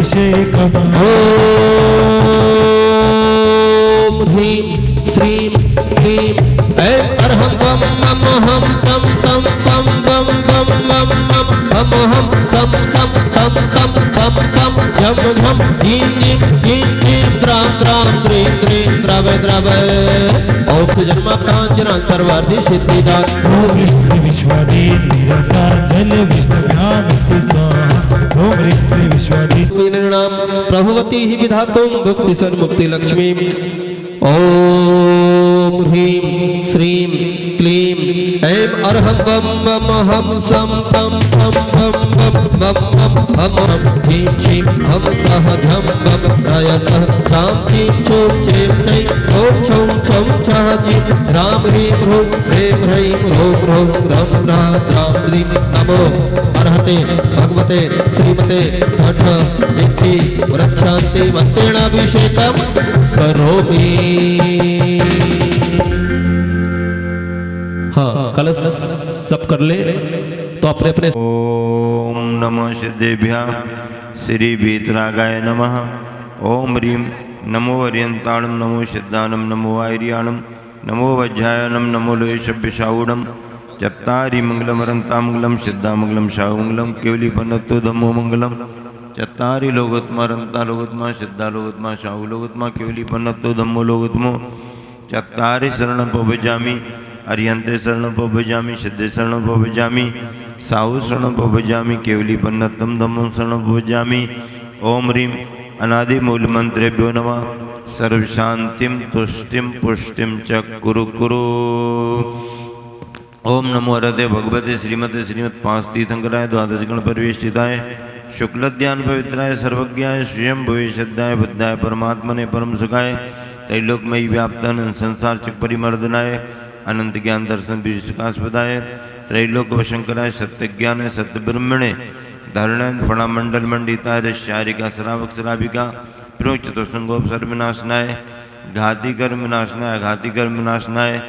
अभिषेकम् ओम ह्रीं श्रीं क्लीं ऐं अरहं वं मम हम सम तम पम बम बम मम मम हम हम सम सम तम तम पम पम झम झम ह्रीं ह्रीं क्लीं क्लीं द्रां द्रां द्रीं द्रीं द्रवय द्रवय ओम जन्माकांचनांतर्वादी सिद्धिदान ओम ऋषि विश्वादी निरंतर विष्णुज्ञानति स्वाहा ओम ऋषि विश्वादी नाम प्रभवती ही विधातुं भुक्ति सन्मुक्ति लक्ष्मी ओम ह्रीं श्रीं क्लीं ऐं अरहं वं मम हम सम तम पम बम बम बम बम हम हम ह्रीं श्रीं हम सह झम बम राय सह राम ह्रीं छौं चैं चैं ॐ छौं छौं छः जीं राम ह्रीं ह्रूं ह्रीं ह्रीं ह्रों ह्रों ह्रं ह्रां द्रां द्रीं नमो अर्हते भगवते श्रीमते हठ इति वृक्षान्ति मंत्रेणाभिषेकं करोमि। हाँ कलश सब कर ले तो अपने अपने। ओम नमो सिद्धेभ्यः श्री वीतरागाय नमः। ओम ह्रीं नमो अर्यन्ताणं नमो सिद्धानं नमो आर्याणं नमो वज्रायणं नमो लोयशभ्यशाऊणं चत्तारि मंगलमरन्तामंगलं सिद्धामंगलं शाहुमंगलं केवलीपन्नतो धम्मो मंगलं चत्तारि लोकोत्तमा रन्ता लोकोत्तमा सिद्धा लोकोत्तमा शाहु लोकोत्तमा केवलीपन्नतो धम्मो लोकोत्तमो चत्तारि शरणं भजामि अर्यन्ते शरणं भजामि सिद्धे शरणं भजामि साहु शरणं भजामि केवलीपन्नतं धम्मं शरणं भजामि। ओम ह्रीं अनादि मूल मंत्रेभ्यो नमः। सर्व शांतिं तुष्टिं पुष्टिं च कुरु कुरु। ओम नमो हरते भगवते श्रीमते श्रीमत् पांच तीर्थंकराय द्वादश गण परिवेष्टिताय शुक्लध्यान पवित्राय सर्वज्ञाय श्रियं भुवे श्रद्धाय बुद्धाय परमात्मने परम सुखाय त्रैलोकमयी व्याप्तान संसार चक परिमर्दनाय अनंत ज्ञान दर्शन विकासपदाय त्रैलोक वशंकराय सत्य ज्ञान सत्य ब्रह्मणे धरणन फणामंडल मंडिताय ऋष्यारिका श्रावक श्राविका प्रोक्त चतुर्संगोपसर्ग विनाशनाय घाति कर्म विनाशनाय घाति कर्म विनाशनाय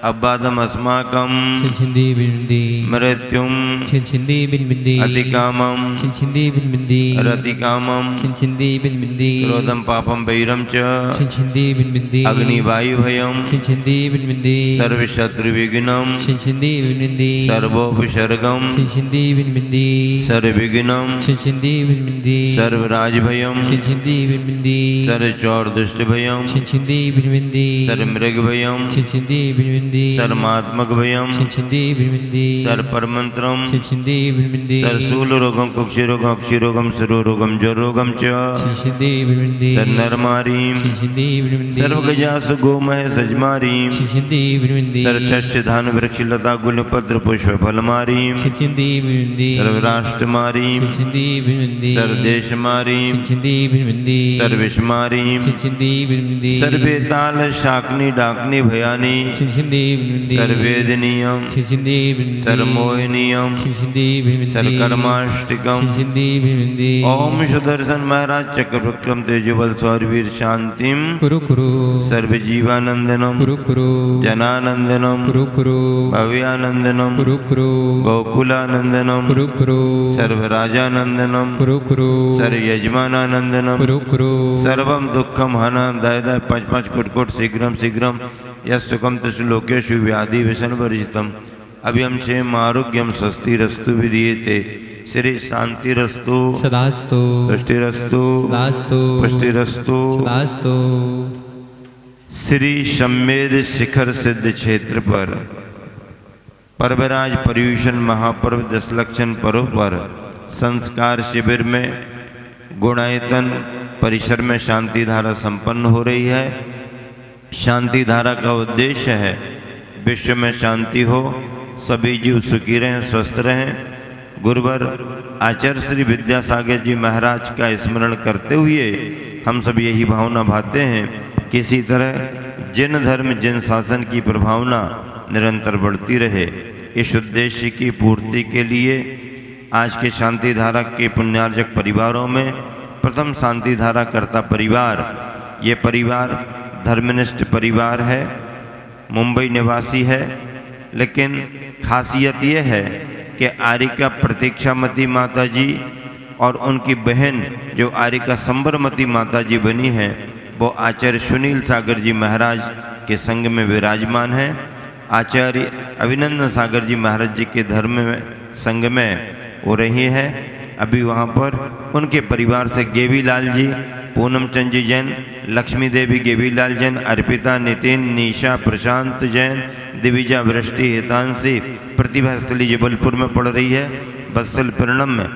अबादम अस्माकं छिंछिंदी बिंदी मृत्युम छिंछिंदी बिंदी अतिकामं छिंछिंदी बिंदी रतिकामं छिंछिंदी बिंदी क्रोधम पापम वैरम च छिंछिंदी बिंदी अग्निवायु भयम छिंछिंदी बिंदी सर्व शत्रु विघ्नम छिंछिंदी बिंदी सर्वोपसर्गम छिंछिंदी बिंदी सर्व विघ्नम छिंछिंदी बिंदी सर्व राज भयम छिंछिंदी बिंदी सर्व चौर दुष्ट भयम छिंछिंदी बिंदी सर्व मृग भयम छिंछिंदी बिंदी सर्मात्मक भयम छिंछिंदी बिंदी सर्व परमंत्रम छिंछिंदी बिंदी सर्वशूल रोगम कुक्षि रोगम अक्षि रोगम सरो रोगम जर रोगम च छिंछिंदी बिंदी सर्वनरमारीम छिंछिंदी बिंदी सर्वगजास गोमह सजमारीम छिंछिंदी बिंदी सर्वशस्य धान वृक्ष लता गुल पत्र पुष्प फलमारीम छिंछिंदी बिंदी सर्वराष्ट्रमारीम छिंछिंदी बिंदी सर्वदेशमारीम छिंछिंदी बिंदी सर्वविश्वमारीम छिंछिंदी बिंदी सर्वे ताल शाकनी डाकनी भयानी छिंछिंदी बिंदी सर्वेदनीयम छिंछिंदी बिंदी सर्वमोहिनीयम छिंछिंदी बिंदी सर्वकर्माष्टिकम छिंछिंदी बिंदी ओम सुदर्शन महाराज चक्र विक्रम तेजबल सौरवीर शांतिम कुरु कुरु सर्वजीवानंदनम कुरु कुरु जनानंदनम कुरु कुरु भव्यानंदनम कुरु कुरु गोकुलानंदनम कुरु कुरु सर्वराजानंदनम कुरु कुरु सर्वयजमानानंदनम कुरु कुरु सर्वम दुखम हना दय दय पच पच कुट कुट शीघ्रम शीघ्रम यस्सुखम त्रिशुलोकेषु व्याधि व्यसन वर्जितम अभयम क्षेम आरोग्यम स्वस्तिरस्तु विधीयते श्री शांतिरस्तु सदास्तु तुष्टिरस्तु सदास्तु पुष्टिरस्तु सदास्तु। श्री सम्मेद शिखर सिद्ध क्षेत्र पर पर्वराज पर्यूषण महापर्व दशलक्षण पर्व पर संस्कार शिविर में गुणायतन परिसर में शांति धारा संपन्न हो रही है। शांति धारा का उद्देश्य है विश्व में शांति हो, सभी जीव सुखी रहें, स्वस्थ रहें। गुरुवर आचार्य श्री विद्यासागर जी महाराज का स्मरण करते हुए हम सब यही भावना भाते हैं किसी तरह जिन धर्म जिन शासन की प्रभावना निरंतर बढ़ती रहे। इस उद्देश्य की पूर्ति के लिए आज के शांति धारा के पुण्यार्जक परिवारों में प्रथम शांति धारा कर्ता परिवार, ये परिवार धर्मनिष्ठ परिवार है, मुंबई निवासी है, लेकिन खासियत ये है कि आरिका प्रतीक्षामती माता जी और उनकी बहन जो आरिका संबरमती माता जी बनी हैं वो आचार्य सुनील सागर जी महाराज के संग में विराजमान हैं। आचार्य अभिनंदन सागर जी महाराज जी के धर्म में संग में हो रही है। अभी वहाँ पर उनके परिवार से गेवीलाल जी, पूनम चंद जी जैन, लक्ष्मी देवी गेवीलाल जैन, अर्पिता, नितिन, निशा, प्रशांत जैन, दिविजा, वृष्टि, हितांशी, प्रतिभा स्थली जबलपुर में पढ़ रही है। बत्सल परिणम में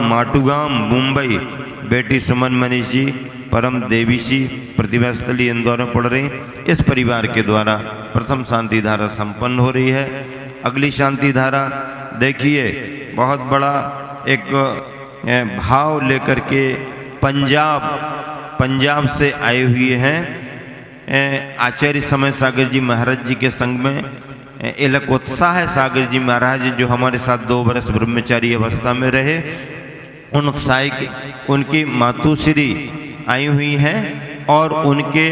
माटुगाम मुंबई बेटी सुमन मनीष जी, परम देवीसी, प्रतिभा स्थली इंदौर में पढ़ रही। इस परिवार के द्वारा प्रथम शांति धारा संपन्न हो रही है। अगली शांति धारा देखिए, बहुत बड़ा एक भाव लेकर के पंजाब से आए हुए हैं आचार्य समय सागर जी महाराज जी के संग में एक उत्साह है। सागर जी महाराज जो हमारे साथ 2 वर्ष ब्रह्मचारी अवस्था में रहे, उन उत्साह उनकी मातुश्री आई हुई हैं और उनके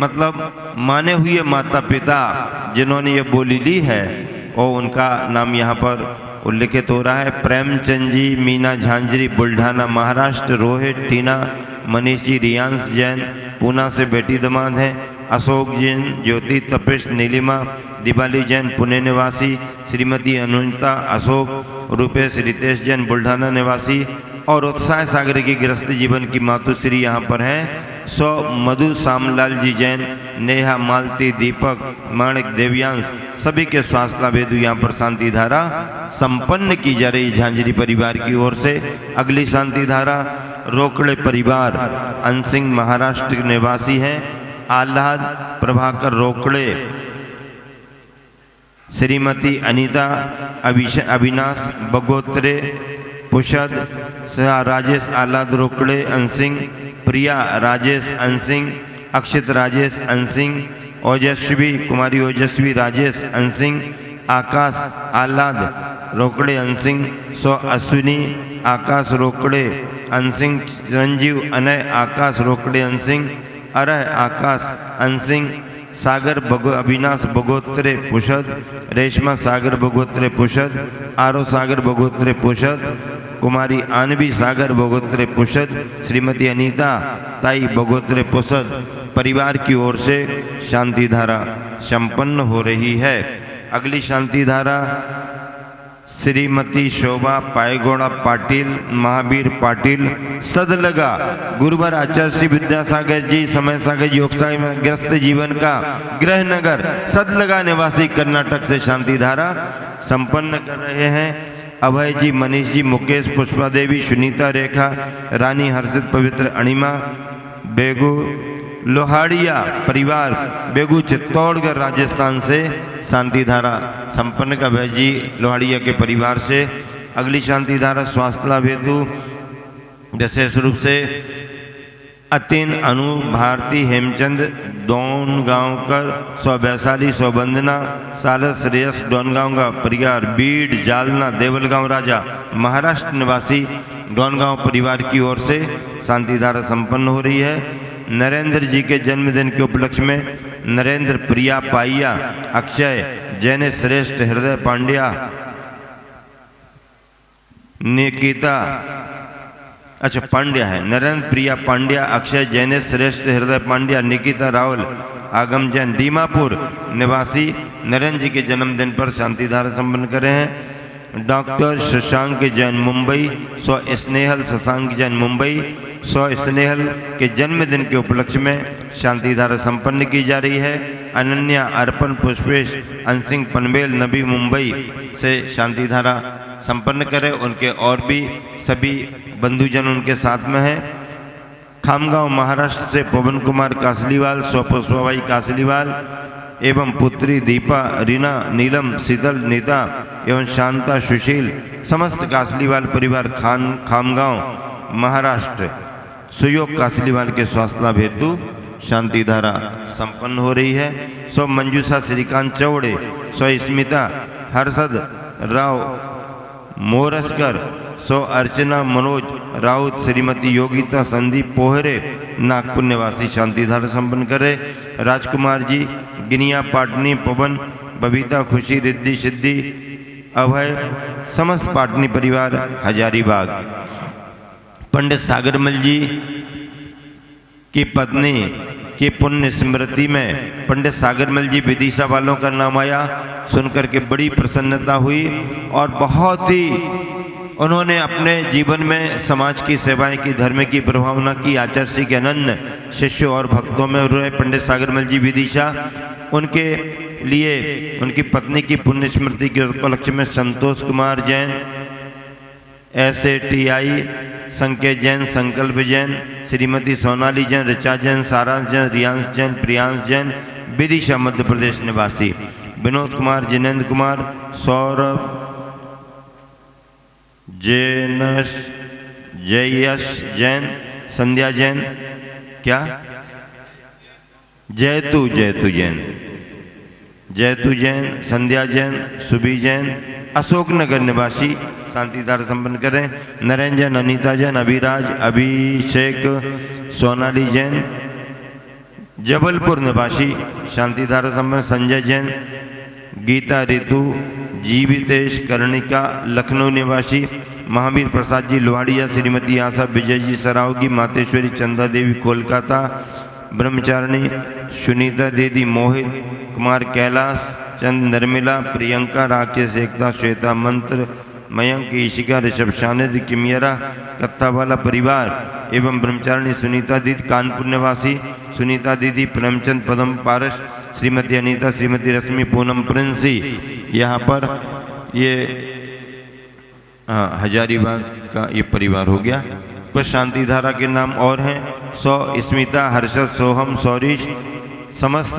मतलब माने हुए माता पिता जिन्होंने ये बोली ली है और उनका नाम यहाँ पर उल्लिखित हो रहा है। प्रेमचंद जी, मीना झांझरी, बुल्ढाना महाराष्ट्र, रोहित, टीना, मनीष जी, रियांश जैन पूना से बेटी दामाद हैं, अशोक जैन, ज्योति, तपेश, नीलिमा, दिवाली जैन पुणे निवासी, श्रीमती अनुता, अशोक, रूपेश, रितेश जैन बुल्ढाना निवासी और उत्साह सागर की गृहस्थ जीवन की मातुश्री यहाँ पर हैं। मधु सामलाल जी जैन, नेहा, मालती, दीपक, माणिक, देव्यांश सभी के स्वास्थ्य लाभ हेतु यहाँ पर शांति धारा संपन्न की जा रही झांझरी परिवार की ओर से। अगली शांति धारा रोकड़े परिवार, अनसिंह महाराष्ट्र निवासी हैं, आह्लाद प्रभाकर रोकड़े, श्रीमती अनीता, अविनाश बगोत्रे, पुषद, राजेश आह्लाद रोकड़े अनसिंह, प्रिया राजेश अनसिंह, अक्षित राजेश अनसिंह, ओजस्वी कुमारी ओजस्वी राजेश अनसिंह, आकाश आह्लाद रोकड़े अनसिंह, अश्विनी आकाश रोकड़े अनसिंह, चिरंजीव अनय आकाश रोकड़े अनसिंह, अरह आकाश अनसिंह, सागर अविनाश बगोत्रे पुषद, रेशमा सागर बगोत्रे पुषद, आरो सागर बगोत्रे पुषद, कुमारी आनवी सागर बगोत्रे पुषद, श्रीमती अनीता ताई बगोत्रे पुषद परिवार की ओर से शांति धारा संपन्न हो रही है। अगली शांति धारा श्रीमती शोभा पायगोड़ा पाटिल, महावीर पाटिल, सदलगा गुरुवर आचार्य श्री विद्यासागर जी समय सागर योग में ग्रस्त जीवन का गृह नगर सदलगा निवासी कर्नाटक से शांति धारा संपन्न कर रहे हैं। अभय जी, मनीष जी, मुकेश, पुष्पा देवी, सुनीता, रेखा, रानी, हर्षित, पवित्र, अणिमा, बेगू लोहाड़िया परिवार, बेगू चित्तौड़गढ़ राजस्थान से शांति धारा संपन्न का अभय जी लोहाड़िया के परिवार से। अगली शांति धारा स्वास्थ्य लाभ हेतु विशेष रूप से अतिन, अनु, भारती, हेमचंद डोनगांवकर, वैशाली, वंदना, सालस, श्रेयस डोनगांव का परिवार, बीड, जालना, देवलगांव राजा महाराष्ट्र निवासी डोनगांव परिवार की ओर से शांति धारा संपन्न हो रही है। नरेंद्र जी के जन्मदिन के उपलक्ष्य में नरेंद्र, प्रिया, पाइया, अक्षय, जैन श्रेष्ठ, हृदय पांड्या, निकिता, अच्छा पांड्या है, नरेंद्र, प्रिया पांड्या, अक्षय, जैन श्रेष्ठ, हृदय पांड्या, निकिता राहुल, आगम जैन दीमापुर निवासी नरेंद्र जी के जन्मदिन पर शांति धारा संपन्न कर रहे हैं। डॉक्टर शशांक जैन मुंबई, स्नेहल शशांक जैन मुंबई, स्नेहल के जन्मदिन के उपलक्ष्य में शांति धारा संपन्न की जा रही है। अनन्या, अर्पण, पुष्पेश, अनसिंह पनवेल, नबी मुंबई से शांति धारा संपन्न करें। उनके और भी सभी बंधुजन उनके साथ में हैं। खामगांव महाराष्ट्र से पवन कुमार कासलीवाल, पुष्पाबाई कासलीवाल एवं पुत्री दीपा, रीना, नीलम, शीतल, नीता एवं शांता, सुशील समस्त कासलीवाल परिवार खामगांव महाराष्ट्र सुयोग कासलीवाल के स्वास्थ्य लाभ हेतु शांति धारा संपन्न हो रही है। मंजूषा श्रीकांत चौड़े, स्मिता हर्षद राव मोरसकर, अर्चना मनोज राउत, श्रीमती योगिता संदीप पोहरे नागपुर निवासी शांति धारा संपन्न करे। राजकुमार जी, गिनिया पाटनी, पवन, बबीता, खुशी, रिद्धि, सिद्धि, अभय, समस्त पाटनी परिवार हजारीबाग। पंडित सागरमल जी की पत्नी की पुण्य स्मृति में पंडित सागरमल जी विदिशा वालों का नाम आया, सुनकर के बड़ी प्रसन्नता हुई और बहुत ही उन्होंने अपने जीवन में समाज की सेवाएं की, धर्म की प्रभावना की, आचार्य श्री के अनन्य शिष्यों और भक्तों में रहे पंडित सागरमल जी विदिशा। उनके लिए उनकी पत्नी की पुण्य स्मृति के उपलक्ष्य में संतोष कुमार जैन, SATI, संकेत जैन, संकल्प जैन, श्रीमती सोनाली जैन, ऋचा जैन, सारांश जैन, रियांश जैन, प्रियांश जैन, विदिशा मध्य प्रदेश निवासी, विनोद कुमार, जिनेन्द्र कुमार, सौरभ जैनश, जयश जैन, संध्या जैन, क्या जयतु जैन, जयतु जैन, संध्या जैन, सुबी जैन, अशोकनगर निवासी, शांतिधारा संपन्न करें। नरेंद्र जैन, अनीता जैन, अभिराज, अभिषेक, सोनाली जैन, जबलपुर निवासी, शांतिधारा संपन्न। संजय जैन, गीता ऋतु, जीवितेश कर्णिका, लखनऊ निवासी। महावीर प्रसाद जी लोहाड़िया, श्रीमती आशा विजय जी सरावगी, मातेश्वरी चंदा देवी कोलकाता, ब्रह्मचारिणी सुनीता दीदी, मोहित कुमार, कैलाश चंद, नर्मिला, प्रियंका, राकेश, एकता, श्वेता, मंत्र, मयंक, ईशिका, ऋषभ, शानिद, किमियरा, कत्तावाला परिवार एवं ब्रह्मचारिणी सुनीता दीदी कानपुर निवासी, सुनीता दीदी, प्रेमचंद, पदम पारस, श्रीमती अनीता, श्रीमती रश्मि, पूनम प्रिंसी। यहाँ पर ये हजारीबाग का ये परिवार हो गया। कुछ शांतिधारा के नाम और हैं। स्मिता, हर्षद, सोहम, सौरीश, समस्त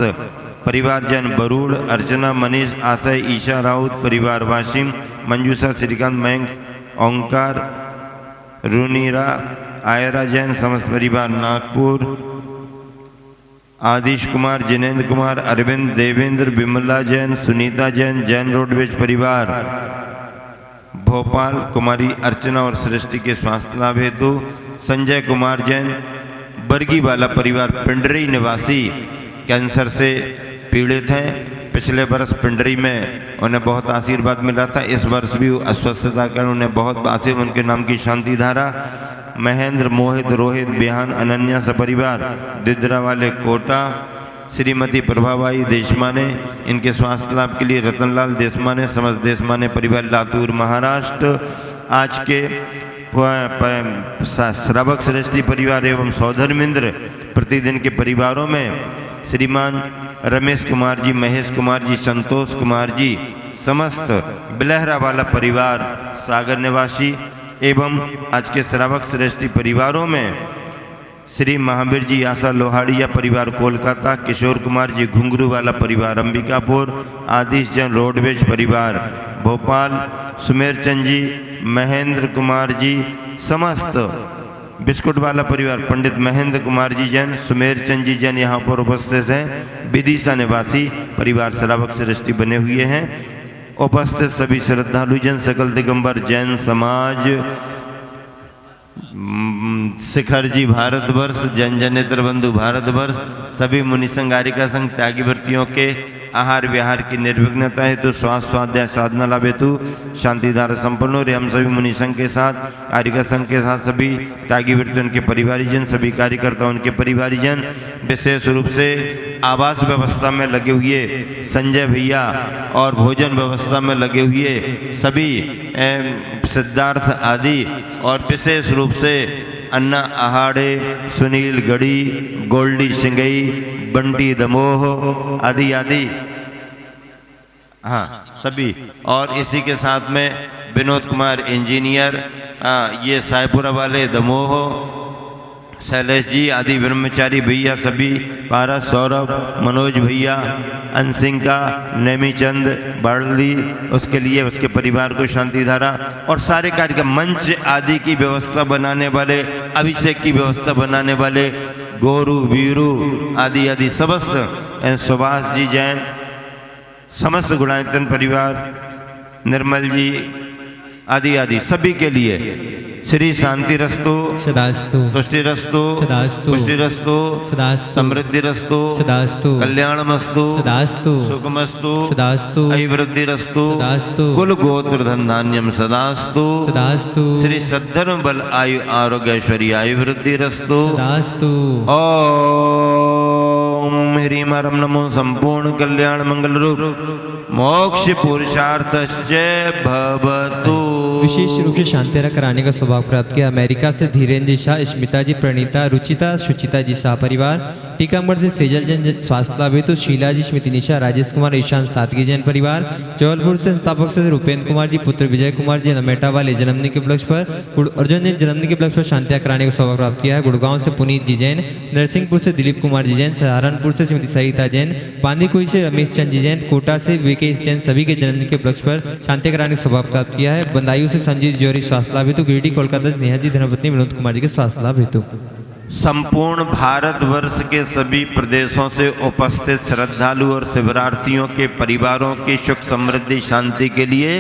परिवार जैन, बरूड़, अर्चना, मनीष, आशय, ईशा राउत परिवार वाशिम, मंजूषा, श्रीकांत, मयंक, ओंकार, रुनीरा, आयरा जैन, समस्त परिवार नागपुर, आदिश कुमार, जिनेन्द्र कुमार, अरविंद, देवेंद्र, विमला जैन, सुनीता जैन, जैन रोडवेज परिवार भोपाल, कुमारी अर्चना और सृष्टि के स्वास्थ्य लाभ हेतु, संजय कुमार जैन, बरगीवाला परिवार पिंडरी निवासी, कैंसर से पीड़ित हैं। पिछले वर्ष पिंडरी में उन्हें बहुत आशीर्वाद मिला था, इस वर्ष भी अस्वस्थता कर उन्हें बहुत आशीर्वाद, उनके नाम की शांतिधारा। महेंद्र, मोहित, रोहित, बिहान, अनन्या सपरिवार दिदरा वाले कोटा, श्रीमती प्रभाबाई देशमाने, इनके स्वास्थ्य लाभ के लिए रतनलाल देशमाने, समस्त देशमाने परिवार लातूर महाराष्ट्र। आज के श्रावक श्रेष्ठी परिवार एवं सौधर्मेंद्र प्रतिदिन के परिवारों में श्रीमान रमेश कुमार जी, महेश कुमार जी, संतोष कुमार जी, समस्त बिलहरा वाला परिवार सागर निवासी एवं आज के श्रावक श्रेष्ठी परिवारों में श्री महावीर जी आशा लोहाड़िया परिवार कोलकाता, किशोर कुमार जी घुंघरू वाला परिवार अंबिकापुर, आदिश जैन रोडवेज परिवार भोपाल, सुमेर चंद जी, महेंद्र कुमार जी, समस्त बिस्कुट वाला परिवार पंडित महेंद्र कुमार जी जैन, सुमेर चंद जी जैन यहाँ पर उपस्थित हैं। विदिशा निवासी परिवार श्रावक श्रेष्ठी बने हुए हैं। उपस्थित सभी श्रद्धालु जन, सकल दिगंबर जैन समाज, शिखर जी भारतवर्ष, जन जनेत्र बंधु भारतवर्ष, सभी मुनि संघ, आरिका संघ, त्यागी वृत्तियों के आहार विहार की निर्विघ्नता हेतु, स्वास्थ्य स्वाध्याय साधना लाभ हेतु शांतिधारा संपन्न हो रहे। हम सभी मुनि संघ के साथ, आरिका संघ के साथ, सभी त्यागी वृत्ति उनके परिवारीजन, सभी कार्यकर्ता उनके परिवारीजन, विशेष रूप से आवास व्यवस्था में लगे हुए संजय भैया और भोजन व्यवस्था में लगे हुए सभी सिद्धार्थ आदि, और विशेष रूप से अन्ना आहाड़े, सुनील गढ़ी, गोल्डी सिंगई, बंटी दमोह आदि आदि, हाँ सभी, और इसी के साथ में विनोद कुमार इंजीनियर, ये सायपुरा वाले दमोह, शैलेश जी आदि ब्रह्मचारी भैया सभी, पारस, सौरभ, मनोज भैया, अनसिंह का, नेमीचंद बाड़ली, उसके लिए उसके परिवार को शांतिधारा, और सारे कार्यक्रम मंच आदि की व्यवस्था बनाने वाले, अभिषेक की व्यवस्था बनाने वाले गोरू, वीरू आदि आदि समस्त, सुभाष जी जैन, समस्त गुणायतन परिवार, निर्मल जी आदि आदि सभी के लिए श्री शांति रस्तु, सदास्तु तुष्टि रस्तु, सदास्तु पुष्टि रस्तु, सदास्तु समृद्धि रस्तु, सदास्तु कल्याणमस्तु, सदास्तु सुखमस्तु, सदास्तु अभिवृद्धि रस्तु, सदास्तु कुल गोत्र धन धान्यम सदास्तु, सदास्तु श्री सद्धर्म बल आयु आरोग्य ऐश्वर्य आयुवृद्धि रस्तु। सदास्तु ओम ह्रीम हरम नमो संपूर्ण कल्याण मंगल रूप मोक्ष पुरुषार्थस्य भवतु। विशेष रूप से शांतिरा कराने का सौभाग्य प्राप्त किया अमेरिका से धीरेन्द्र शाह, स्मिता जी, प्रणीता, रुचिता, सुचिता जी शाह परिवार, टीकमगढ़ से सेजल जैन स्वास्थ्य लाभ हेतु, शीला जी, स्मृति निशा, राजेश कुमार, ईशान सादगी जैन परिवार, जबलपुर से संस्थापक से रुपेंद्र कुमार जी, पुत्र विजय कुमार जी, नमेटा वाले जन्मदिन के उपलक्ष्य पर, अर्जुन जैन जन्मदिन के उपलक्ष्य पर शांतिया कराने का सौभाग्य प्राप्त किया है। गुड़गांव से पुनीत जी जैन, नरसिंहपुर से दिलीप कुमार जी जैन, सहारनपुर से श्रीमती सरिता जैन, बांदीकुई से रमेश चंद जी जैन, कोटा से विकेश जैन, सभी के जन्मदिन के उपलक्ष्य पर शांति कराने का सौभाग्य प्राप्त किया है। बंदायू से संजीव जोरी स्वास्थ्य लाभ हेतु, गिरिडीह कोलकाता से नेहा जी, धर्मपत्नी विनोद कुमार जी के स्वास्थ्य लाभ हेतु। संपूर्ण भारतवर्ष के सभी प्रदेशों से उपस्थित श्रद्धालु और शिवरार्थियों के परिवारों की सुख समृद्धि शांति के लिए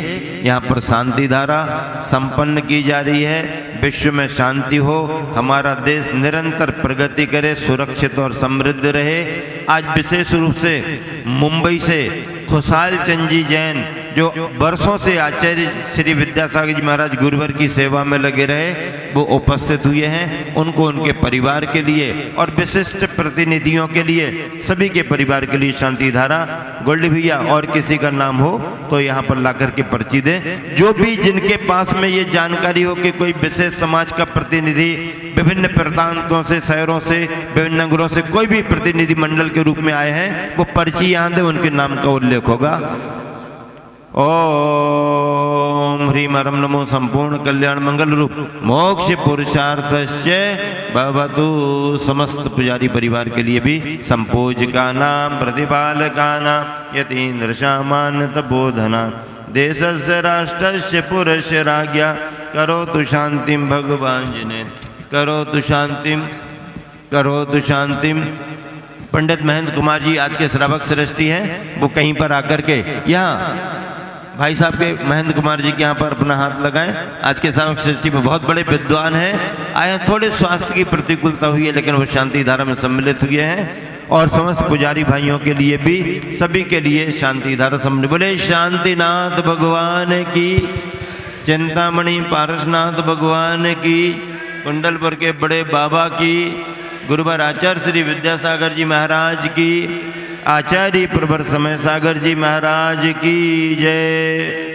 यहाँ पर शांति धारा संपन्न की जा रही है। विश्व में शांति हो, हमारा देश निरंतर प्रगति करे, सुरक्षित और समृद्ध रहे। आज विशेष रूप से मुंबई से खुशहाल चंद जी जैन जो वर्षों से आचार्य श्री विद्यासागर जी महाराज गुरुवर की सेवा में लगे रहे, वो उपस्थित हुए हैं। उनको, उनके परिवार के लिए और विशिष्ट प्रतिनिधियों के लिए, सभी के परिवार के लिए शांति धारा। गोल्डी भैया और किसी का नाम हो तो यहाँ पर ला करके पर्ची दें। जो भी जिनके पास में ये जानकारी हो कि कोई विशेष समाज का प्रतिनिधि विभिन्न प्रांतों से, शहरों से, विभिन्न नगरों से कोई भी प्रतिनिधि मंडल के रूप में आए हैं, वो पर्ची यहाँ दे, उनके नाम का उल्लेख होगा। ओम ह्रीम हरम नमो संपूर्ण कल्याण मंगल रूप मोक्ष पुरुषार्थस्य भवतु। समस्त पुजारी परिवार के लिए भी संपूजका नाम, प्रतिपालका नाम, यतीन्द्र सामान्य तपोधना, देशस्य राष्ट्रस्य पुरस्य राज्ञा, करोतु शांतिम भगवान जिने, करोतु शांतिम, करोतु शांतिम। पंडित महेंद्र कुमार जी आज के श्रावक श्रेष्ठी हैं, वो कहीं पर आकर के यहाँ भाई साहब के महेंद्र कुमार जी के यहाँ पर अपना हाथ लगाएं। आज के श्रावक श्रेष्ठी में बहुत बड़े विद्वान हैं, आए थोड़े स्वास्थ्य की प्रतिकूलता हुई है लेकिन वो शांति धारा में सम्मिलित हुए हैं। और समस्त पुजारी भाइयों के लिए भी, सभी के लिए शांति धारा सम्मिलित। बोले शांतिनाथ भगवान की, चिंतामणि पारसनाथ भगवान की, कुंडलपुर के बड़े बाबा की, गुरुवर आचार्य श्री विद्यासागर जी महाराज की, आचार्य प्रवर समय सागर जी महाराज की जय।